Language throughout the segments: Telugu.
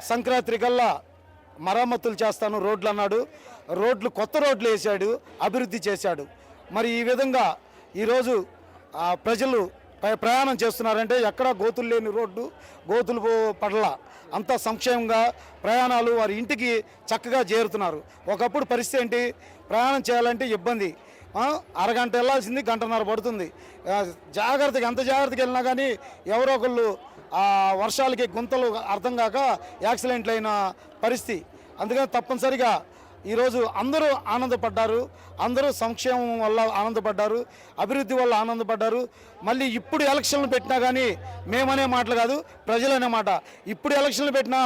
సంక్రాంతి కల్లా మరమ్మతులు చేస్తాను రోడ్లు అన్నాడు. కొత్త రోడ్లు వేశాడు, అభివృద్ధి చేశాడు. మరి ఈ విధంగా ఈరోజు ప్రజలు ప్రయాణం చేస్తున్నారంటే ఎక్కడా గోతులు లేని రోడ్డు, గోతులు పడల అంతా సంక్షేమంగా ప్రయాణాలు వారి ఇంటికి చక్కగా చేరుతున్నారు. ఒకప్పుడు పరిస్థితి ఏంటి, ప్రయాణం చేయాలంటే ఇబ్బంది, అరగంట వెళ్ళాల్సింది గంటన్నర పడుతుంది. ఎంత జాగ్రత్తగా వెళ్ళినా కానీ ఎవరో ఒకళ్ళు వర్షాలకి గుంతలు అర్థం కాక యాక్సిడెంట్లు అయిన పరిస్థితి. అందుకని తప్పనిసరిగా ఈరోజు అందరూ ఆనందపడ్డారు, అందరూ సంక్షేమం వల్ల ఆనందపడ్డారు, అభివృద్ధి వల్ల ఆనందపడ్డారు. మళ్ళీ ఇప్పుడు ఎలక్షన్లు పెట్టినా కానీ మేమనే మాటలు కాదు, ప్రజలనే మాట. ఇప్పుడు ఎలక్షన్లు పెట్టినా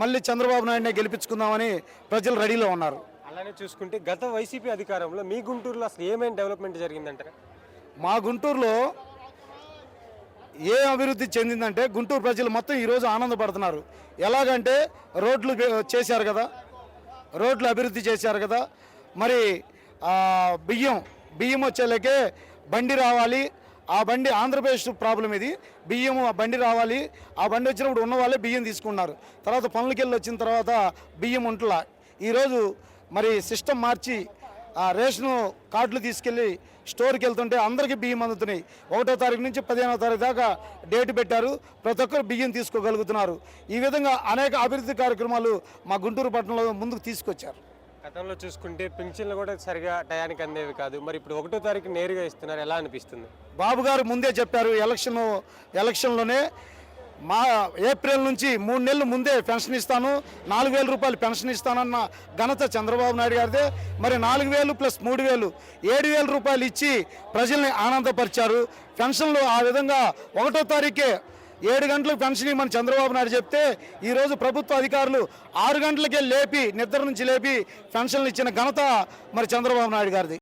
మళ్ళీ చంద్రబాబు నాయుడునే గెలిపించుకుందామని ప్రజలు రెడీలో ఉన్నారు. అలానే చూసుకుంటే గత వైసీపీ అధికారంలో మీ గుంటూరులో అసలు ఏమైనా డెవలప్మెంట్ జరిగిందంటారా? మా గుంటూరులో ఏ అభివృద్ధి చెందిందంటే గుంటూరు ప్రజలు మొత్తం ఈరోజు ఆనందపడుతున్నారు. ఎలాగంటే రోడ్లు చేశారు కదా, రోడ్లు అభివృద్ధి చేశారు కదా. మరి బియ్యం వచ్చేలాకే బండి రావాలి. ఆ బండి ఆంధ్రప్రదేశ్ ప్రాబ్లం ఇది. ఆ బండి రావాలి. ఆ బండి వచ్చినప్పుడు ఉన్న వాళ్ళే బియ్యం తీసుకున్నారు. తర్వాత పనులకి వెళ్ళి వచ్చిన తర్వాత బియ్యం ఉంటలా. ఈరోజు మరి సిస్టమ్ మార్చి రేషను కార్డులు తీసుకెళ్ళి స్టోర్కి వెళ్తుంటే అందరికీ బియ్యం అందుతున్నాయి. 1వ తారీఖు నుంచి 15వ తారీఖు దాకా డేట్ పెట్టారు. ప్రతి ఒక్కరు బియ్యం తీసుకోగలుగుతున్నారు. ఈ విధంగా అనేక అభివృద్ధి కార్యక్రమాలు మా గుంటూరు పట్టణంలో ముందుకు తీసుకొచ్చారు. గతంలో చూసుకుంటే పింఛన్లు కూడా సరిగా టయానికి అందేవి కాదు. మరి ఇప్పుడు 1వ తారీఖు నేరుగా ఇస్తున్నారు, ఎలా అనిపిస్తుంది? బాబు గారు ముందే చెప్పారు ఎలక్షన్లోనే ఏప్రిల్ నుంచి 3 నెలలు ముందే పెన్షన్ ఇస్తాను, 4,000 రూపాయలు పెన్షన్ ఇస్తానన్న ఘనత చంద్రబాబు నాయుడు గారిదే. మరి 4,000 ప్లస్ 3,000 7,000 రూపాయలు ఇచ్చి ప్రజల్ని ఆనందపరిచారు. పెన్షన్లు ఆ విధంగా 1వ తారీఖే 7 గంటలకు పెన్షన్ ఇవ్వమని చంద్రబాబు నాయుడు చెప్తే ఈరోజు ప్రభుత్వ అధికారులు 6 గంటలకే నిద్ర నుంచి లేపి పెన్షన్లు ఇచ్చిన ఘనత మరి చంద్రబాబు నాయుడు గారిది.